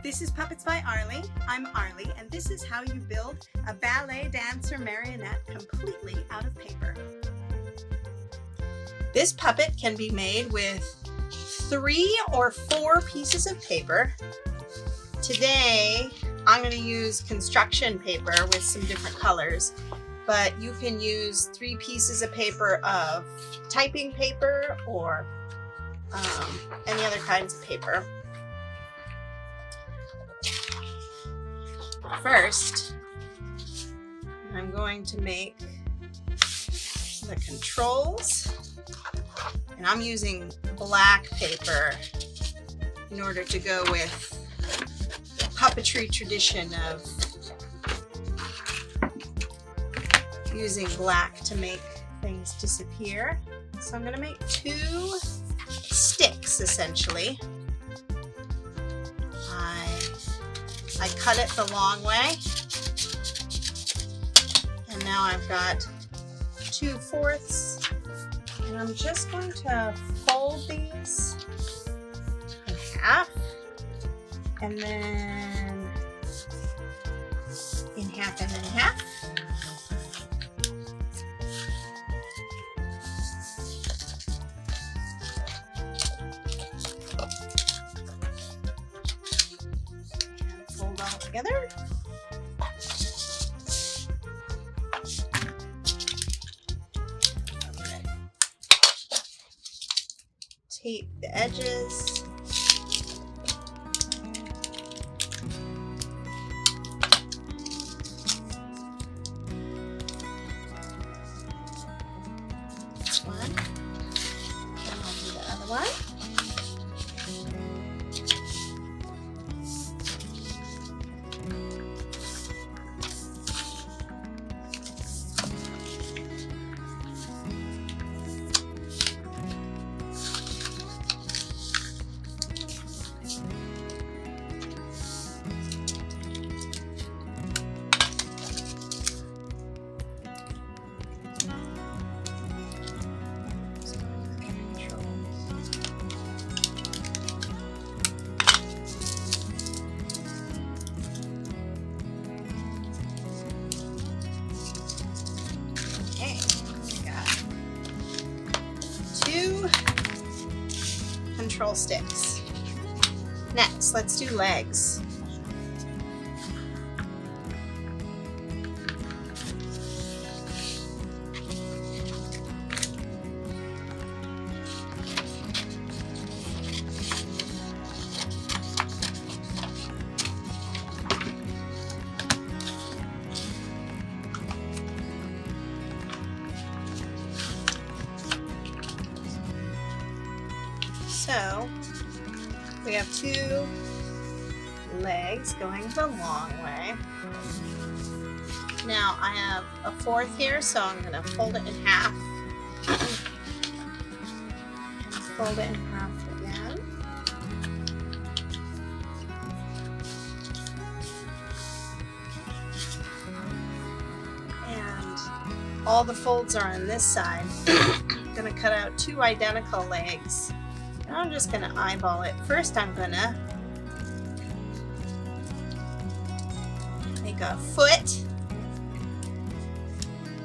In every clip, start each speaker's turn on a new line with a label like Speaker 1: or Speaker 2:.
Speaker 1: This is Puppets by Arlie. I'm Arlie, and this is how you build a ballet dancer marionette completely out of paper. This puppet can be made with 3 or 4 pieces of paper. Today, I'm going to use construction paper with some different colors, but you can use 3 pieces of paper of typing paper or any other kinds of paper. First, I'm going to make the controls, and I'm using black paper in order to go with the puppetry tradition of using black to make things disappear. So I'm going to make 2 sticks essentially. I cut it the long way, and now I've got 2/4, and I'm just going to fold these in half, and then in half and in half. Together. Tape the edges. This one. And I'll do the other one. Control sticks. Next, let's do legs. So we have 2 legs going the long way. Now I have a 4th here, so I'm going to fold it in half. And fold it in half again. And all the folds are on this side. I'm going to cut out 2 identical legs. I'm just going to eyeball it. First, I'm going to make a foot,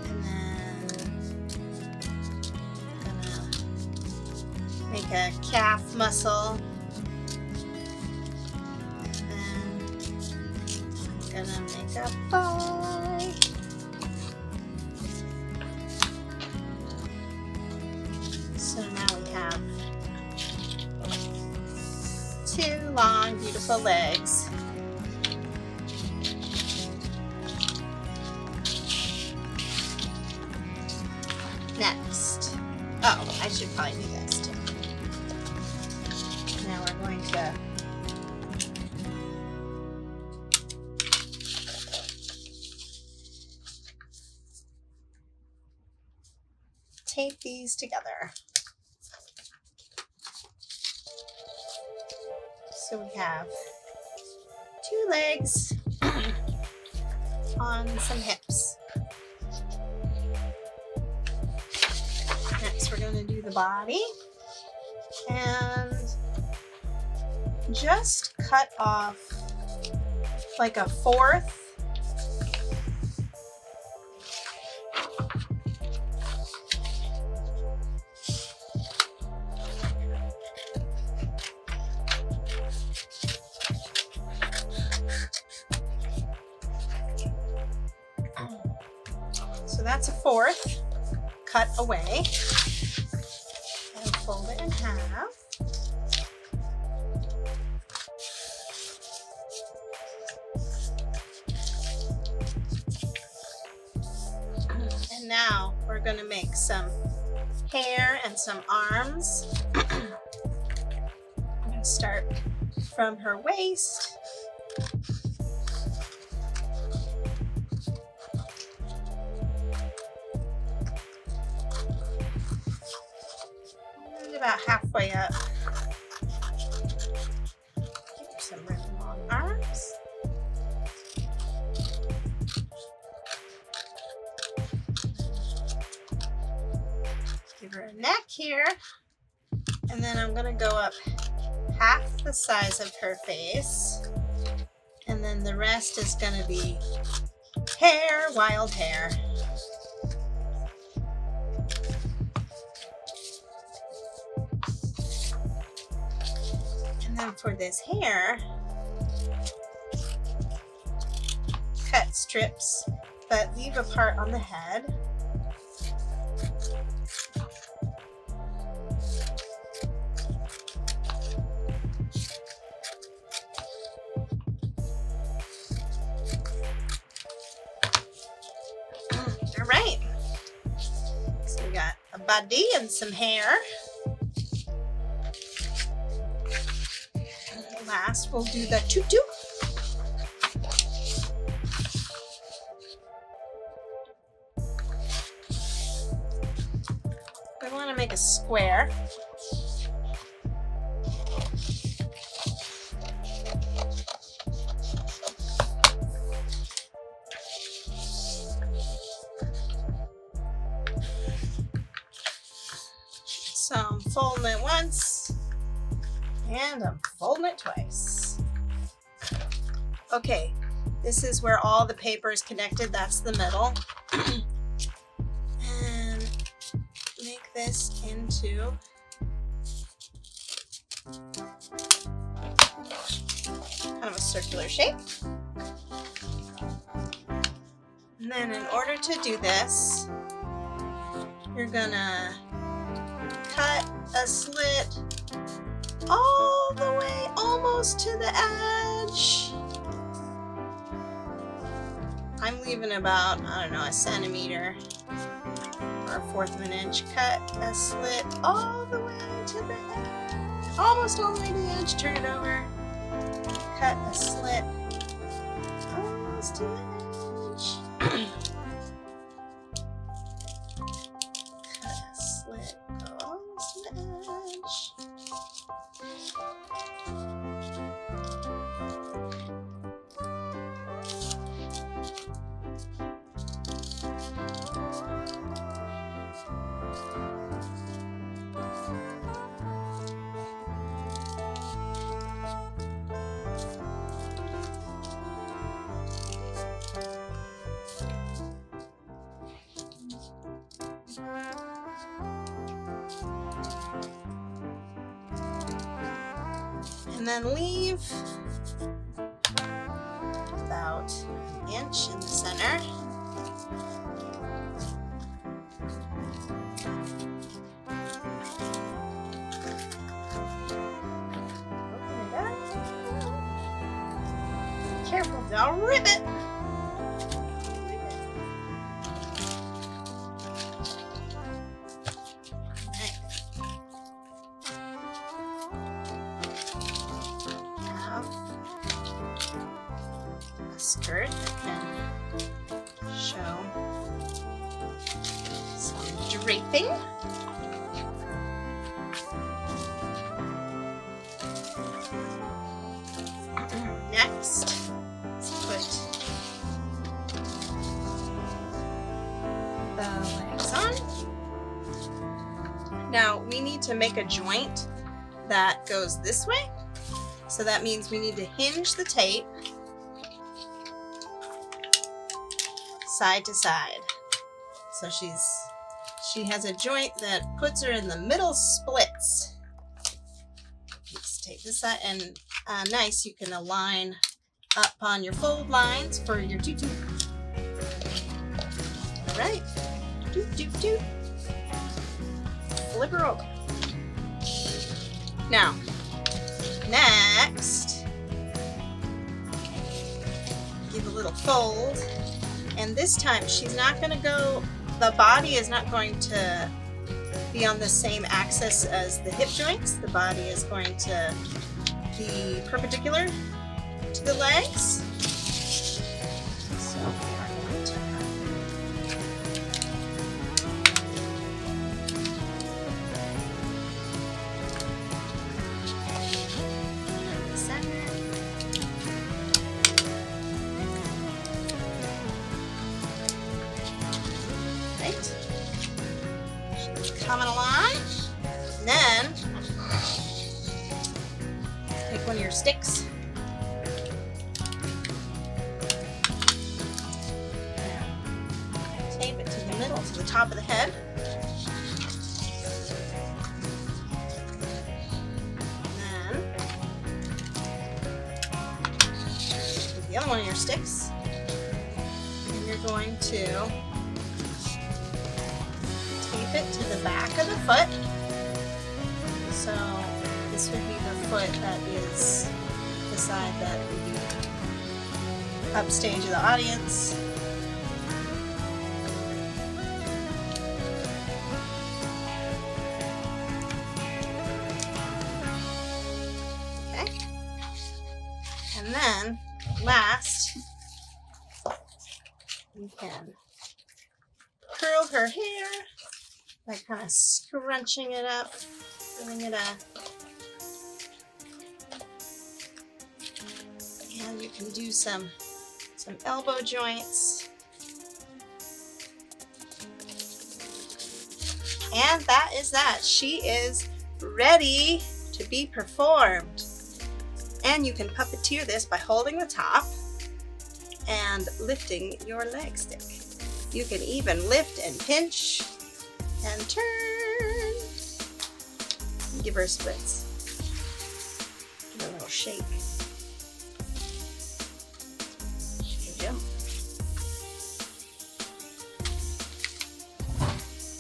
Speaker 1: and then I'm going to make a calf muscle, and then I'm going to make a thigh. So now we have 2 long, beautiful legs. Next, I should probably do this too. Now we're going to tape these together. So we have 2 legs on some hips. Next, we're going to do the body, and just cut off like a fourth. So that's a fourth cut away. And fold it in half. And now we're going to make some hair and some arms. I'm going to start from her waist. About halfway up. Some really long arms. Give her a neck here. And then I'm going to go up half the size of her face. And then the rest is going to be hair, wild hair. And for this hair, cut strips, but leave a part on the head. All right, so we got a body and some hair. Last, we'll do the tutu. We want to make a square. So I'm folding it once. And I'm folding it twice. Okay, this is where all the paper is connected. That's the middle. And make this into kind of a circular shape. And then in order to do this, you're gonna cut a slit all the way almost to the edge. I'm leaving about, I don't know, a centimeter or a fourth of an inch. Cut a slit all the way to the edge. Almost all the way to the edge. Turn it over. Cut a slit almost to the edge. Cut a slit almost to the edge. And then leave about an inch in the center. Open it up. Careful, don't rip it. Skirt that can show some draping. Next, let's put the legs on. Now we need to make a joint that goes this way. So that means we need to hinge the tape side to side. So she has a joint that puts her in the middle splits. Let's take this side, and nice, you can align up on your fold lines for your tutu. All right, doot, doot, doot. Flip her over. Now, next, give a little fold, and this time she's not going to go, the body is not going to be on the same axis as the hip joints. The body is going to be perpendicular to the legs. So we are going to center. Right. She's coming along. And then take one of your sticks. And tape it to the middle, to the top of the head. And then take the other one of your sticks. And you're going to tape it to the back of the foot. So this would be the foot that is the side that would be upstage of the audience. Okay. And then last, you can curl her hair by kind of scrunching it up, giving it a, and you can do some elbow joints. And that is that. She is ready to be performed. And you can puppeteer this by holding the top and lifting your leg stick. You can even lift and pinch and turn. Give her splits. Give her a little shake. There you go.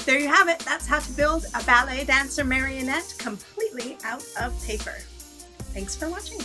Speaker 1: There you have it. That's how to build a ballet dancer marionette completely out of paper. Thanks for watching.